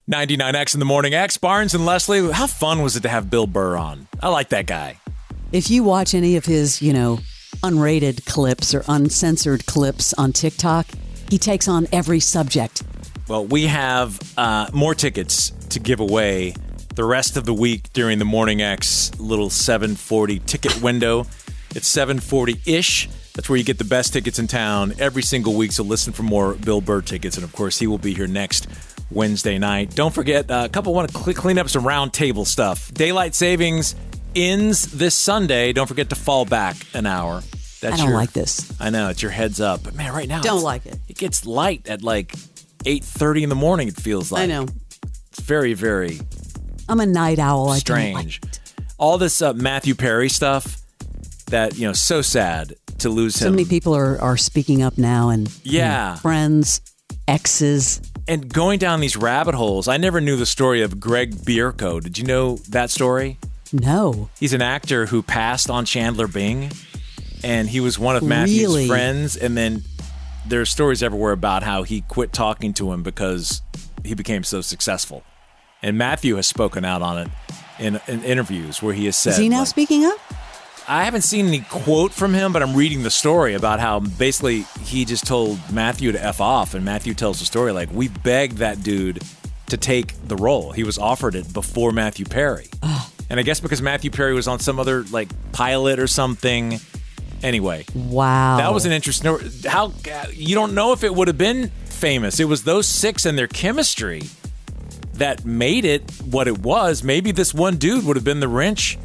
99X in the Morning X, Barnes and Leslie. How fun was it to have Bill Burr on? I like that guy. If you watch any of his, unrated clips or uncensored clips on TikTok, he takes on every subject. Well, we have more tickets to give away the rest of the week during the Morning X little 740 ticket window. It's 740-ish. That's where you get the best tickets in town every single week. So listen for more Bill Burr tickets. And, of course, he will be here next Wednesday night. Don't forget, a couple want to clean up some round table stuff. Daylight savings ends this Sunday. Don't forget to fall back an hour. I don't like this. I know, it's your heads up. But, man, right now. Don't like it. It gets light at like 8:30 in the morning, it feels like. I know. It's very, very I'm a night owl. strange. I don't like it. All this Matthew Perry stuff that, so sad to lose him. So many people are speaking up now and friends, exes. And going down these rabbit holes, I never knew the story of Greg Bierko. Did you know that story? No. He's an actor who passed on Chandler Bing, and he was one of Matthew's friends. And then there are stories everywhere about how he quit talking to him because he became so successful. And Matthew has spoken out on it in interviews where he has said... Is he now speaking up? I haven't seen any quote from him, but I'm reading the story about how basically he just told Matthew to F off, and Matthew tells the story like, we begged that dude to take the role. He was offered it before Matthew Perry. And I guess because Matthew Perry was on some other pilot or something. Anyway. Wow. That was an interesting story. How you don't know if it would have been famous. It was those six and their chemistry that made it what it was. Maybe this one dude would have been the wrench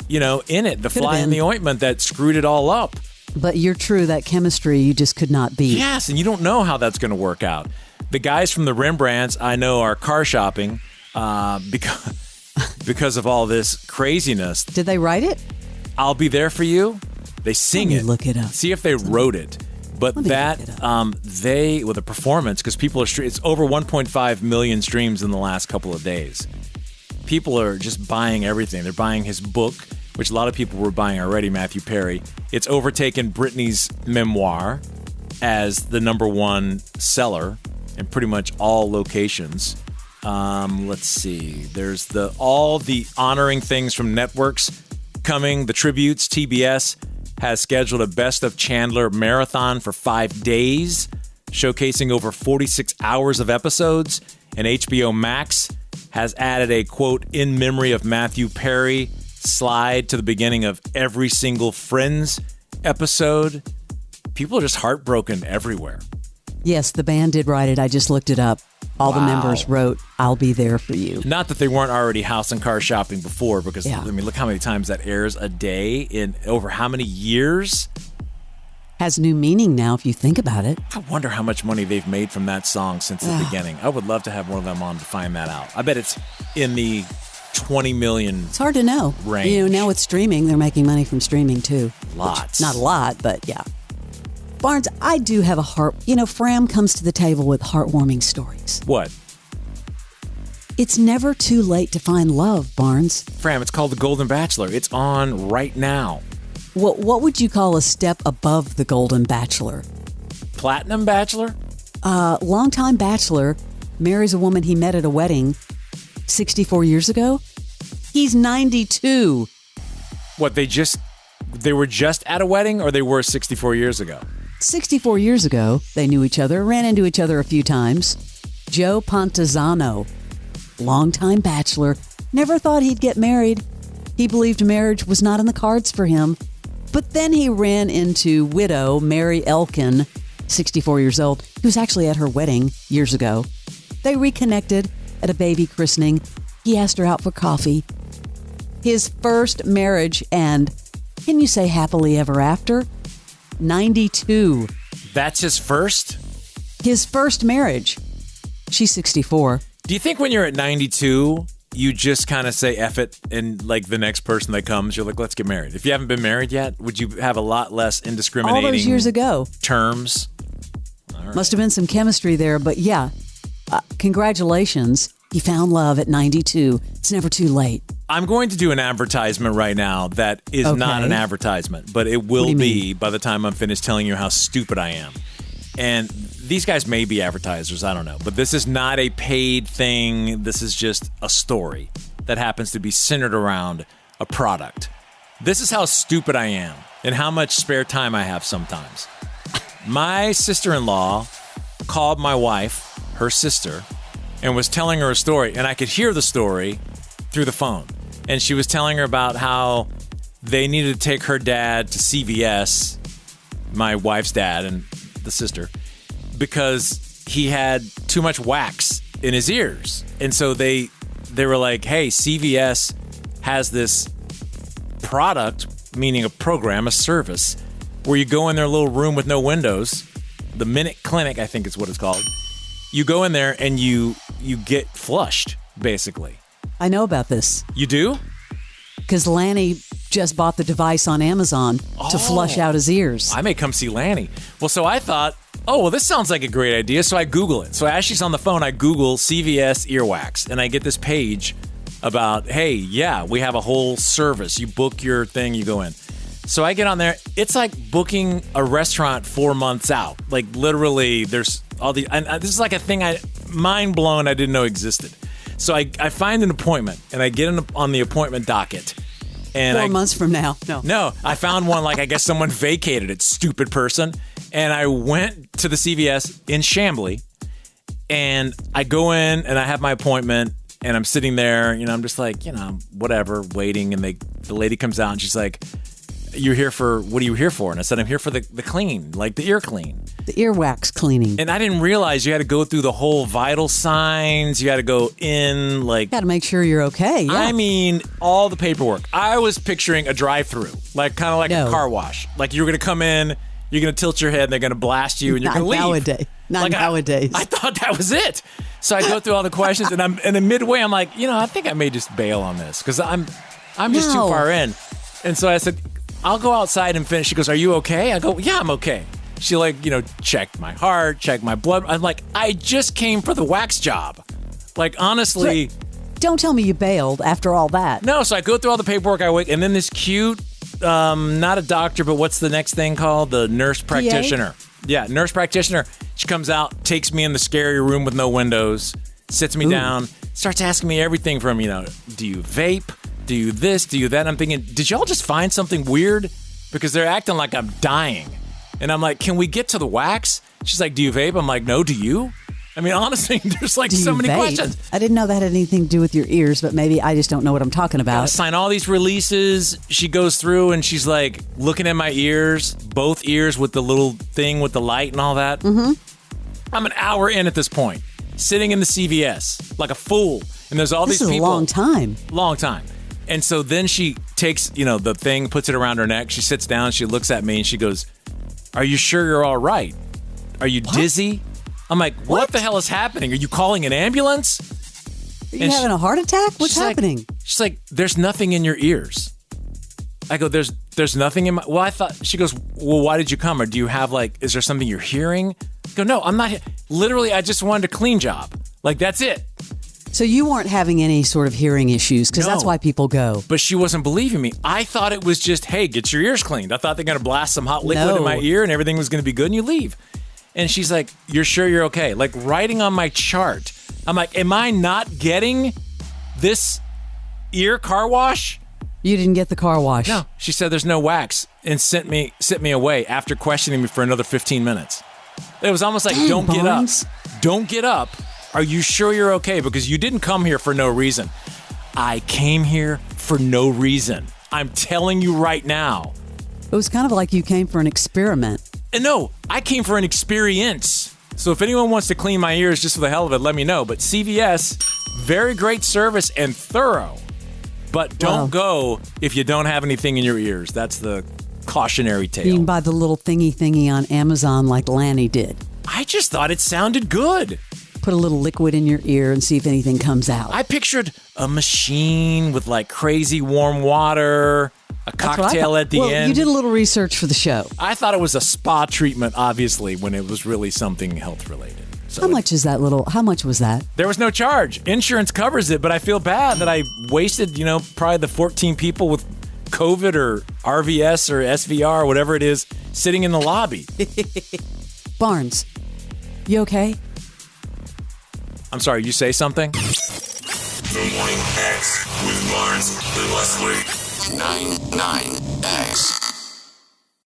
in it, the fly in the ointment that screwed it all up. But you're true, that chemistry you just could not beat. Yes, and you don't know how that's going to work out. The guys from the Rembrandts I know are car shopping because of all this craziness. Did they write it? I'll Be There For You. They sing it. Look it up. See if they wrote it. But the performance, because people are, it's over 1.5 million streams in the last couple of days. People are just buying everything. They're buying his book, which a lot of people were buying already, Matthew Perry. It's overtaken Britney's memoir as the number one seller in pretty much all locations. Let's see. There's all the honoring things from networks coming. The tributes. TBS has scheduled a Best of Chandler marathon for 5 days, showcasing over 46 hours of episodes. And HBO Max has added a, quote, in memory of Matthew Perry slide to the beginning of every single Friends episode. People are just heartbroken everywhere. Yes, the band did write it. I just looked it up. All the members wrote, I'll Be There For You. Not that they weren't already house and car shopping before, because, look how many times that airs a day in over how many years? Has new meaning now if you think about it. I wonder how much money they've made from that song since the beginning. I would love to have one of them on to find that out. I bet it's in the 20 million It's hard to know. Range. Now with streaming, they're making money from streaming too. Lots. Not a lot, but yeah. Barnes, I do have a heart. Fram comes to the table with heartwarming stories. What? It's never too late to find love, Barnes. Fram, it's called The Golden Bachelor. It's on right now. What would you call a step above The Golden Bachelor? Platinum Bachelor? Longtime bachelor marries a woman he met at a wedding 64 years ago. He's 92. What, they were just at a wedding, or they were 64 years ago? 64 years ago, they knew each other, ran into each other a few times. Joe Pontesano, longtime bachelor, never thought he'd get married. He believed marriage was not in the cards for him. But then he ran into widow Mary Elkin, 64 years old, who was actually at her wedding years ago. They reconnected at a baby christening. He asked her out for coffee. His first marriage, and can you say happily ever after? 92. That's his first? His first marriage. She's 64. Do you think when you're at 92, you just kind of say F it, and the next person that comes, you're like, let's get married? If you haven't been married yet, would you have a lot less indiscriminating all those years ago terms? All right. Must have been some chemistry there, but yeah. Congratulations. He found love at 92. It's never too late. I'm going to do an advertisement right now that is not an advertisement, but it will be by the time I'm finished telling you how stupid I am. And these guys may be advertisers, I don't know. But this is not a paid thing. This is just a story that happens to be centered around a product. This is how stupid I am and how much spare time I have sometimes. My sister-in-law called my wife, her sister, and was telling her a story. And I could hear the story through the phone. And she was telling her about how they needed to take her dad to CVS, my wife's dad and the sister, because he had too much wax in his ears. And so they were like, hey, CVS has this product, meaning a program, a service, where you go in their little room with no windows, the Minute Clinic, I think is what it's called. You go in there and you get flushed, basically. I know about this. You do? Because Lanny just bought the device on Amazon to flush out his ears. I may come see Lanny. Well, so I thought, this sounds like a great idea. So I Google it. So as she's on the phone, I Google CVS earwax. And I get this page about, hey, yeah, we have a whole service. You book your thing, you go in. So I get on there. It's like booking a restaurant 4 months out. Like literally, there's all the. And this is like a thing mind blown I didn't know existed. So I find an appointment and I get on the appointment docket. And 4 months from now. No, I found one like I guess someone vacated it, stupid person. And I went to the CVS in Chambly and I go in and I have my appointment and I'm sitting there, I'm just like, whatever, waiting. And the lady comes out and she's like, what are you here for? And I said, I'm here for the clean, like the ear clean. The earwax cleaning. And I didn't realize you had to go through the whole vital signs. You had to go in, like... Got to make sure you're okay, yeah. I mean, all the paperwork. I was picturing a drive-through, like kind of like a car wash. Like you're going to come in, you're going to tilt your head, and they're going to blast you, and you're going to leave. Not nowadays. I thought that was it. So I go through all the questions, and then midway, I'm like, I think I may just bail on this, because I'm just too far in. And so I said... I'll go outside and finish. She goes, are you okay? I go, yeah, I'm okay. She checked my heart, checked my blood. I'm like, I just came for the wax job. Like, honestly. Don't tell me you bailed after all that. No, so I go through all the paperwork. I wait, and then this cute, not a doctor, but what's the next thing called? The nurse practitioner. PA? Yeah, nurse practitioner. She comes out, takes me in the scary room with no windows, sits me down, starts asking me everything from, do you vape? Do you this, do you that? I'm thinking, did y'all just find something weird? Because they're acting like I'm dying. And I'm like, can we get to the wax? She's like, do you vape? I'm like, no, do you? I mean, honestly, there's like so many questions. I didn't know that had anything to do with your ears, but maybe I just don't know what I'm talking about. Gotta sign all these releases. She goes through and she's like looking at my ears, both ears with the little thing with the light and all that. Mm-hmm. I'm an hour in at this point, sitting in the CVS like a fool. And there's all these people. This is a long time. Long time. And so then she takes, the thing, puts it around her neck. She sits down, she looks at me, and she goes, are you sure you're all right? Are you dizzy? I'm like, what the hell is happening? Are you calling an ambulance? Are you having a heart attack? What's happening? She's like, there's nothing in your ears. I go, there's nothing in my... Well, I thought... She goes, well, why did you come? Or do you have, is there something you're hearing? I go, no, I'm not... Literally, I just wanted a clean job. That's it. So you weren't having any sort of hearing issues, because that's why people go. But she wasn't believing me. I thought it was just, hey, get your ears cleaned. I thought they're going to blast some hot liquid in my ear and everything was going to be good and you leave. And she's like, you're sure you're okay? Like writing on my chart. I'm like, am I not getting this ear car wash? You didn't get the car wash. No. She said there's no wax and sent me away after questioning me for another 15 minutes. It was almost like, don't get up. Don't get up. Are you sure you're okay? Because you didn't come here for no reason. I came here for no reason. I'm telling you right now. It was kind of like you came for an experiment. And no, I came for an experience. So if anyone wants to clean my ears just for the hell of it, let me know. But CVS, very great service and thorough. But don't go if you don't have anything in your ears. That's the cautionary tale. You can buy the little thingy on Amazon like Lanny did. I just thought it sounded good. Put a little liquid in your ear and see if anything comes out. I pictured a machine with crazy warm water, a cocktail at the end. You did a little research for the show. I thought it was a spa treatment, obviously, when it was really something health related. So how much was that? There was no charge. Insurance covers it, but I feel bad that I wasted, probably the 14 people with COVID or RVS or SVR or whatever it is sitting in the lobby. Barnes, you okay? I'm sorry, you say something? The Morning X with Barnes and Leslie. 99X.